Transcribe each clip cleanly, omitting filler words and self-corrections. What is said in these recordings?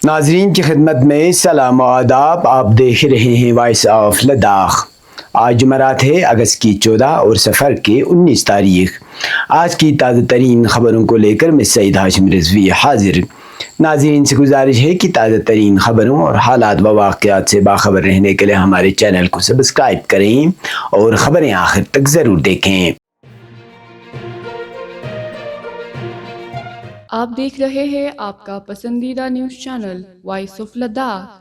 ناظرین کی خدمت میں سلام و آداب. آپ دیکھ رہے ہیں وائس آف لداخ. آج جمعرات ہے اگست کی 14 اور صفر کے 19 تاریخ. آج کی تازہ ترین خبروں کو لے کر میں سعید ہاشم رضوی حاضر. ناظرین سے گزارش ہے کہ تازہ ترین خبروں اور حالات و واقعات سے باخبر رہنے کے لیے ہمارے چینل کو سبسکرائب کریں اور خبریں آخر تک ضرور دیکھیں. آپ دیکھ رہے ہیں آپ کا پسندیدہ news channel voice of Ladakh.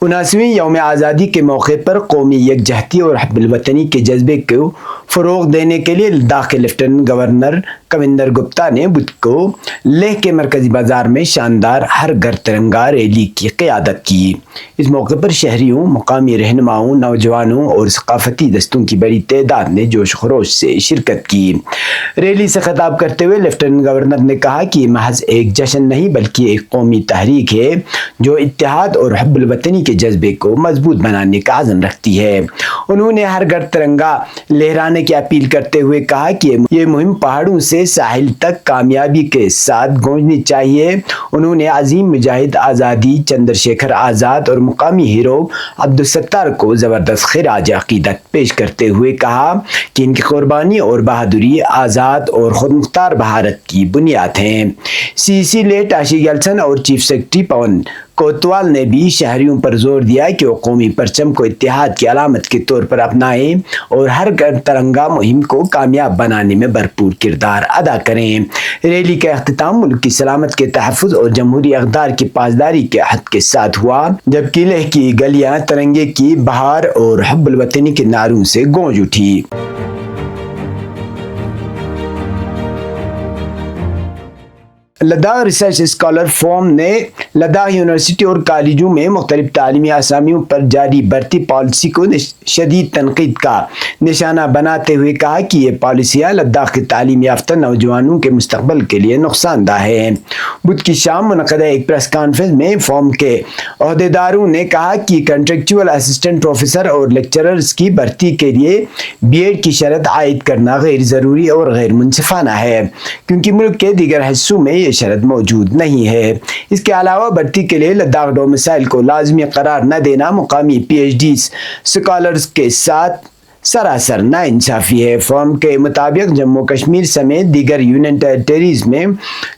79ویں یوم آزادی کے موقع پر قومی یکجہتی اور حب الوطنی کے جذبے کو فروغ دینے کے لیے لداخ کے لیفٹیننٹ گورنر کویندر گپتا نے بدھ کو لیہ کے مرکزی بازار میں شاندار ہر گھر ترنگا ریلی کی قیادت کی. اس موقع پر شہریوں، مقامی رہنماؤں، نوجوانوں اور ثقافتی دستوں کی بڑی تعداد نے جوش و خروش سے شرکت کی. ریلی سے خطاب کرتے ہوئے لیفٹیننٹ گورنر نے کہا کہ یہ محض ایک جشن نہیں بلکہ ایک قومی تحریک ہے جو اتحاد اور حب الوطنی کے جذبے کو مضبوط بنانے کا عزم رکھتی ہے. انہوں نے ہر گھر ترنگا لہرانے کی اپیل کرتے ہوئے کہا کہ یہ مہم پہاڑوں سے ساحل تک کامیابی کے ساتھ گونجنی چاہیے. انہوں نے عظیم مجاہد آزادی چندر شیکھر آزاد اور مقامی ہیرو عبدالستار کو زبردست خراج عقیدت پیش کرتے ہوئے کہا کہ ان کی قربانی اور بہادری آزاد اور خود مختار بھارت کی بنیاد ہیں. CC لیٹ ٹاشی گیلسن اور چیف سیکرٹری پون کوتوال نے بھی شہریوں پر زور دیا کہ وہ قومی پرچم کو اتحاد کی علامت کے طور پر اپنائیں اور ہر گھر ترنگا مہم کو کامیاب بنانے میں بھرپور کردار ادا کریں. ریلی کا اختتام ملک کی سلامت کے تحفظ اور جمہوری اقدار کی پاسداری کے عہد کے ساتھ ہوا، جبکہ لیہ کی گلیاں ترنگے کی بہار اور حب الوطنی کے نعروں سے گونج اٹھی. لداخ ریسرچ اسکالر فورم نے لداخ یونیورسٹی اور کالجوں میں مختلف تعلیمی اسامیوں پر جاری بھرتی پالیسی کو شدید تنقید کا نشانہ بناتے ہوئے کہا کہ یہ پالیسیاں لداخ کے تعلیم یافتہ نوجوانوں کے مستقبل کے لیے نقصان دہ ہیں. بدھ کی شام منعقدہ ایک پریس کانفرنس میں فورم کے عہدیداروں نے کہا کہ کنٹریکچول اسسٹنٹ پروفیسر اور لیکچررز کی بھرتی کے لیے BEd کی شرط عائد کرنا غیر ضروری اور غیر منصفانہ ہے کیونکہ ملک کے دیگر حصوں میں یہ شرط موجود نہیں ہے. اس کے علاوہ بھرتی کے لیے لداخ ڈومیسائل کو لازمی قرار نہ دینا مقامی PhD اسکالرز کے ساتھ سراسر ناانصافی ہے. فارم کے مطابق جموں کشمیر سمیت دیگر یونین ٹیریٹریز میں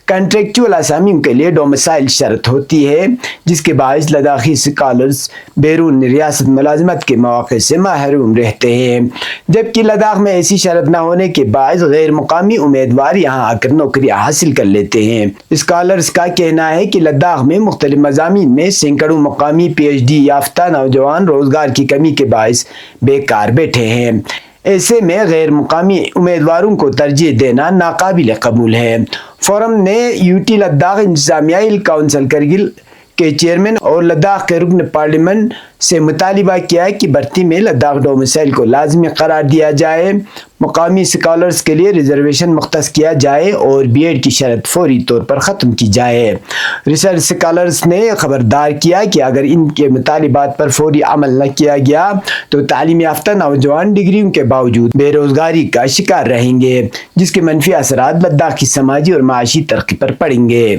کنٹریکچول اسامیوں کے لیے ڈومیسائل شرط ہوتی ہے جس کے باعث لداخی اسکالرز بیرون ریاست ملازمت کے مواقع سے محروم رہتے ہیں، جبکہ لداخ میں ایسی شرط نہ ہونے کے باعث غیر مقامی امیدوار یہاں آ کر نوکریاں حاصل کر لیتے ہیں. اسکالرز کا کہنا ہے کہ لداخ میں مختلف مضامین میں سینکڑوں مقامی PhD یافتہ نوجوان روزگار کی کمی کے باعث بیکار بیٹھے ہیں. ایسے میں غیر مقامی امیدواروں کو ترجیح دینا ناقابل قبول ہے. فورم نے UT لداخ انتظامیہ ہل کونسل کرگل کے چیئرمین اور لداخ کے رکن پارلیمنٹ سے مطالبہ کیا کہ بھرتی میں لداخ ڈومیسائل کو لازمی قرار دیا جائے، مقامی اسکالرز کے لیے ریزرویشن مختص کیا جائے اور BEd کی شرط فوری طور پر ختم کی جائے. ریسرچ اسکالرز نے خبردار کیا کہ اگر ان کے مطالبات پر فوری عمل نہ کیا گیا تو تعلیم یافتہ نوجوان ڈگریوں کے باوجود بے روزگاری کا شکار رہیں گے جس کے منفی اثرات لداخ کی سماجی اور معاشی ترقی پر پڑیں گے.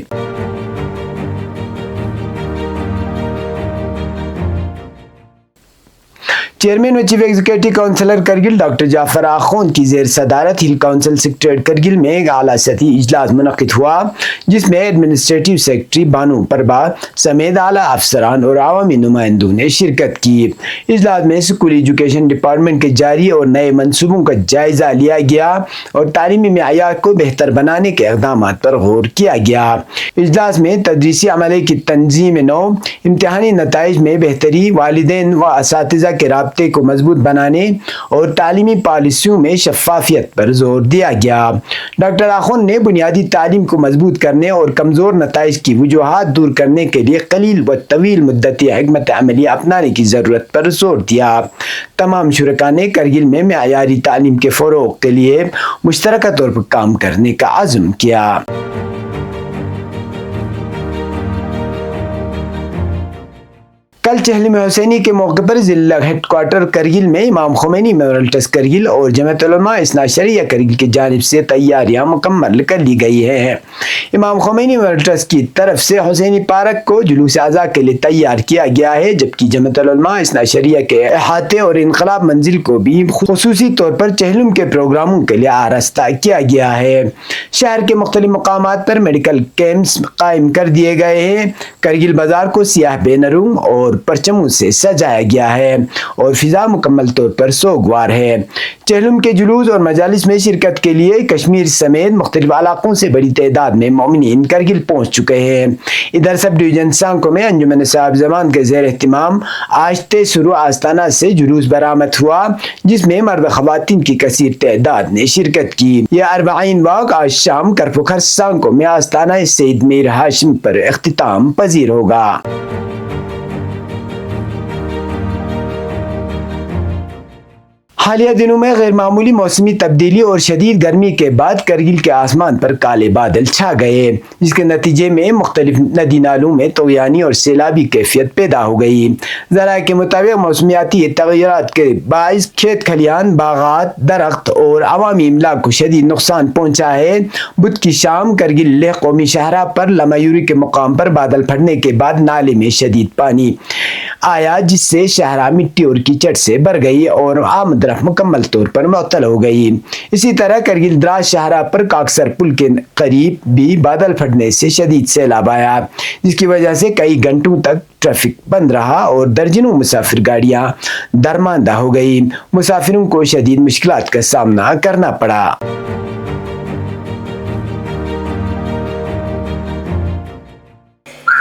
چیئرمین و chief executive councillor Kargil doctor Jafar Akhoon کی زیر صدارت ہل کونسل سیکریٹریٹ کرگل میں ایک اعلیٰ سطحی اجلاس منعقد ہوا جس میں ایڈمنسٹریٹو سیکرٹری بانو پربھا سمیت اعلیٰ افسران اور عوامی نمائندوں نے شرکت کی. اجلاس میں اسکولی ایجوکیشن ڈپارٹمنٹ کے جاری اور نئے منصوبوں کا جائزہ لیا گیا اور تعلیمی معیار کو بہتر بنانے کے اقدامات پر غور کیا گیا. اجلاس میں تدریسی عملے کی تنظیم نو، امتحانی نتائج میں بہتری، والدین و اساتذہ کے رابطے کو مضبوط بنانے اور تعلیمی پالیسیوں میں شفافیت پر زور دیا گیا. ڈاکٹر آخوند نے بنیادی تعلیم کو مضبوط کرنے اور کمزور نتائج کی وجوہات دور کرنے کے لیے قلیل و طویل مدتی حکمت عملی اپنانے کی ضرورت پر زور دیا. تمام شرکاء نے کرگل میں معیاری تعلیم کے فروغ کے لیے مشترکہ طور پر کام کرنے کا عزم کیا. کل چہلم حسینی کے موقع پر ضلع ہیڈ کوارٹر کرگل میں امام خمینی میموریل ٹرسٹ کرگل اور جمعیت علماء اثنا عشریہ کرگل کی جانب سے تیاریاں مکمل کر لی گئی ہیں۔ امام خمینی میموریل ٹرسٹ کی طرف سے حسینی پارک کو جلوس اعضاء کے لیے تیار کیا گیا ہے، جبکہ جمعیت علماء اثنا عشریہ کے احاطے اور انقلاب منزل کو بھی خصوصی طور پر چہلم کے پروگراموں کے لیے آراستہ کیا گیا ہے۔ شہر کے مختلف مقامات پر میڈیکل کیمپس قائم کر دیے گئے ہیں۔ کرگل بازار کو سیاہ بینروں اور پرچموں سے سجایا گیا ہے اور فضا مکمل طور پر سوگوار ہے۔ چہلم کے جلوس اور مجالس میں شرکت کے لیے کشمیر سمیت مختلف علاقوں سے بڑی تعداد میں مومنین کرگل پہنچ چکے ہیں۔ ادھر سب ڈویژن سانکو میں انجمن صاحب زمان کے زیر اہتمام آشتے سرو آستانہ سے جلوس برآمد ہوا، جس میں مرد خواتین کی کثیر تعداد نے شرکت کی۔ یہ اربعین واک آج شام کرپوکھر سانکو میں آستانہ سید میر ہاشم پر اختتام پذیر ہوگا۔ حالیہ دنوں میں غیر معمولی موسمی تبدیلی اور شدید گرمی کے بعد کرگل کے آسمان پر کالے بادل چھا گئے، جس کے نتیجے میں مختلف ندی نالوں میں طغیانی اور سیلابی کیفیت پیدا ہو گئی۔ ذرائع کے مطابق موسمیاتی تغیرات کے باعث کھیت کھلیان، باغات، درخت اور عوامی املاک کو شدید نقصان پہنچا ہے۔ بدھ کی شام کرگل لیہ قومی شاہراہ پر لمایوری کے مقام پر بادل پھٹنے کے بعد نالے میں شدید پانی آیا، جس سے شاہراہ مٹی اور کیچڑ سے بھر گئی اور آمد رفت مکمل طور پر معطل ہو گئی۔ اسی طرح کرگل دراز شاہراہ پر کاکسر پل کے قریب بھی بادل پھٹنے سے شدید سیلاب آیا، جس کی وجہ سے کئی گھنٹوں تک ٹریفک بند رہا اور درجنوں مسافر گاڑیاں درماندہ ہو گئی۔ مسافروں کو شدید مشکلات کا سامنا کرنا پڑا۔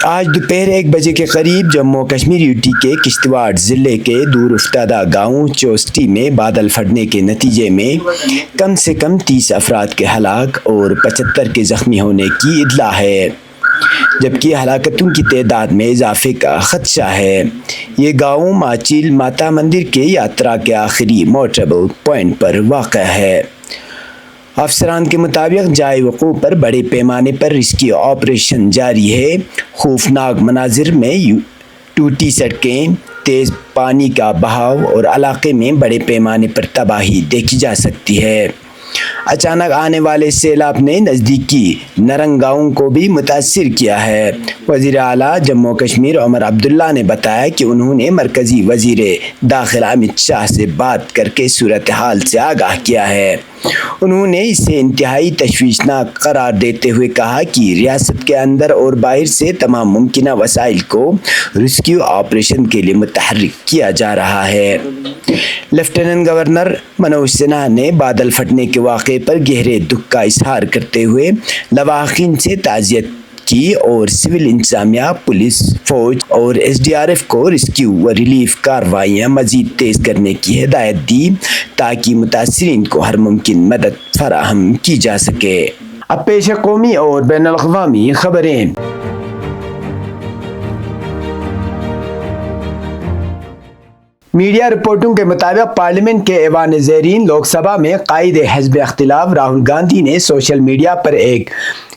آج دوپہر 1 بجے کے قریب جموں کشمیر یوٹی کے کشتواڑ ضلع کے دور افتادہ گاؤں چوسٹی میں بادل پھٹنے کے نتیجے میں کم سے کم 30 افراد کے ہلاک اور 75 کے زخمی ہونے کی اطلاع ہے، جبکہ ہلاکتوں کی تعداد میں اضافے کا خدشہ ہے۔ یہ گاؤں ماچیل ماتا مندر کے یاترا کے آخری موٹریبل پوائنٹ پر واقع ہے۔ افسران کے مطابق جائے وقوع پر بڑے پیمانے پر ریسکیو آپریشن جاری ہے۔ خوفناک مناظر میں ٹوٹی سڑکیں، تیز پانی کا بہاؤ اور علاقے میں بڑے پیمانے پر تباہی دیکھی جا سکتی ہے۔ اچانک آنے والے سیلاب نے نزدیکی نرنگ گاؤں کو بھی متاثر کیا ہے۔ وزیر اعلیٰ جموں کشمیر عمر عبداللہ نے بتایا کہ انہوں نے مرکزی وزیر داخلہ امت شاہ سے بات کر کے صورتحال سے آگاہ کیا ہے۔ انہوں نے اسے انتہائی تشویشناک قرار دیتے ہوئے کہا کہ ریاست کے اندر اور باہر سے تمام ممکنہ وسائل کو ریسکیو آپریشن کے لیے متحرک کیا جا رہا ہے۔ لیفٹیننٹ گورنر منوج سنہا نے بادل پھٹنے کے واقعے پر گہرے دکھ کا اظہار کرتے ہوئے لواحقین سے تعزیت کی اور سول انتظامیہ، پولیس، فوج اور SDRF کو ریسکیو و ریلیف کارروائیاں مزید تیز کرنے کی ہدایت دی تاکہ متاثرین کو ہر ممکن مدد فراہم کی جا سکے۔ اب پیش قومی اور بین الاقوامی خبریں۔ میڈیا رپورٹوں کے مطابق پارلیمنٹ کے ایوان زیرین لوک سبھا میں قائد حزب اختلاف راہل گاندھی نے سوشل میڈیا پر ایک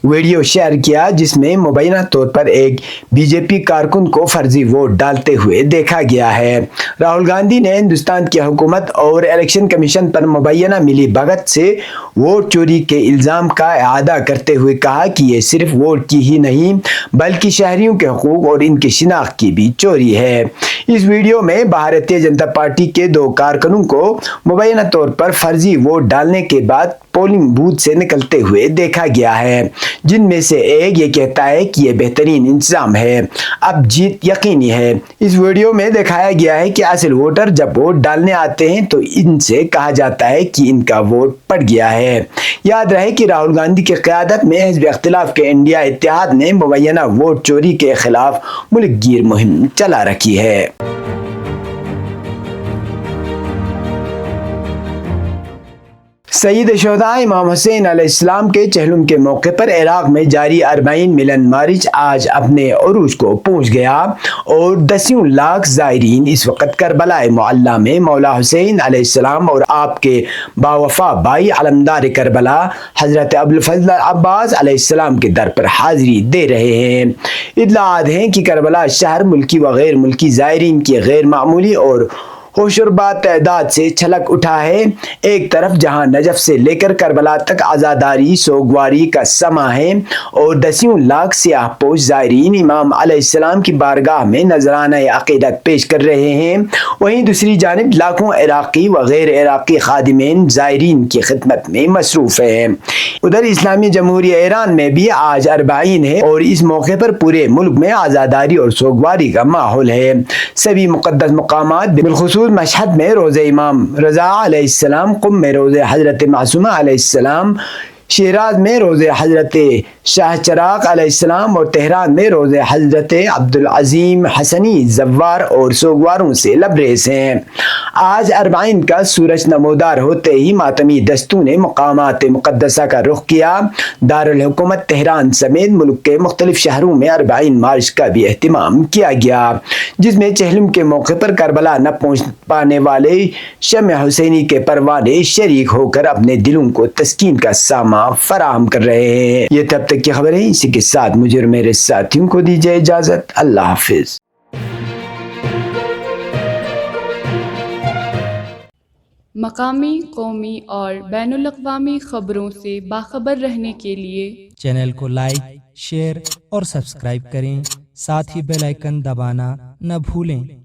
ویڈیو شیئر کیا، جس میں مبینہ طور پر ایک BJP کارکن کو فرضی ووٹ ڈالتے ہوئے دیکھا گیا ہے۔ راہل گاندھی نے ہندوستان کی حکومت اور الیکشن کمیشن پر مبینہ ملی بھگت سے ووٹ چوری کے الزام کا اعادہ کرتے ہوئے کہا کہ یہ صرف ووٹ کی ہی نہیں بلکہ شہریوں کے حقوق اور ان کی شناخت کی بھی چوری ہے۔ اس ویڈیو میں بھارتیہ جنتا پارٹی کے 2 کارکنوں کو مبینہ طور پر فرضی ووٹ ڈالنے کے بعد پولنگ بوتھ سے نکلتے ہوئے دیکھا گیا ہے، جن میں سے ایک یہ کہتا ہے کہ یہ بہترین انتظام ہے، اب جیت یقینی ہے۔ اس ویڈیو میں دکھایا گیا ہے کہ اصل ووٹر جب ووٹ ڈالنے آتے ہیں تو ان سے کہا جاتا ہے کہ ان کا ووٹ پڑ گیا ہے۔ یاد رہے کہ راہل گاندھی کی قیادت میں حزب اختلاف کے انڈیا اتحاد نے مبینہ ووٹ چوری کے خلاف ملک گیر مہم چلا رکھی ہے۔ سید شہداء امام حسین علیہ السلام کے چہلم کے موقع پر عراق میں جاری 40 ملن مارچ آج اپنے عروج کو پہنچ گیا اور 10 لاکھ زائرین اس وقت کربلا معلی میں مولا حسین علیہ السلام اور آپ کے باوفا بھائی علمدار کربلا حضرت ابوالفضل عباس علیہ السلام کے در پر حاضری دے رہے ہیں۔ اطلاعات ہیں کہ کربلا شہر ملکی و غیر ملکی زائرین کی غیر معمولی اور ہوشربا تعداد سے چھلک اٹھا ہے۔ ایک طرف جہاں نجف سے لے کر کربلا تک عزاداری سوگواری کا سما ہے اور 10 لاکھ سیاہ پوش زائرین امام علیہ السلام کی بارگاہ میں نذرانہ عقیدت پیش کر رہے ہیں، وہیں دوسری جانب لاکھوں عراقی و غیر عراقی خادمین زائرین کی خدمت میں مصروف ہیں۔ ادھر اسلامی جمہوریہ ایران میں بھی آج 40 ہے اور اس موقع پر پورے ملک میں عزاداری اور سوگواری کا ماحول ہے۔ سبھی مقدس مقامات بالخصوص مشہد میں روضہ امام رضا علیہ السلام، قم میں روضہ حضرت معصومہ علیہ السلام، شیراز میں روضہ حضرت شاہ چراغ علیہ السلام اور تہران میں روضہ حضرت عبدالعظیم حسنی زوار اور سوگواروں سے لبریز ہیں۔ آج 40 کا سورج نمودار ہوتے ہی ماتمی دستوں نے مقامات مقدسہ کا رخ کیا۔ دارالحکومت تہران سمیت ملک کے مختلف شہروں میں 40 مارچ کا بھی اہتمام کیا گیا، جس میں چہلم کے موقع پر کربلا نہ پہنچ پانے والے شمع حسینی کے پروانے شریک ہو کر اپنے دلوں کو تسکین کا سامان فراہم کر رہے ہیں۔ یہ تب تک کی خبریں، اسی کے ساتھ مجھے اور میرے ساتھیوں کو دیجیے اجازت۔ اللہ حافظ۔ مقامی، قومی اور بین الاقوامی خبروں سے باخبر رہنے کے لیے چینل کو لائک، شیئر اور سبسکرائب کریں، ساتھ ہی بیل آئیکن دبانا نہ بھولیں۔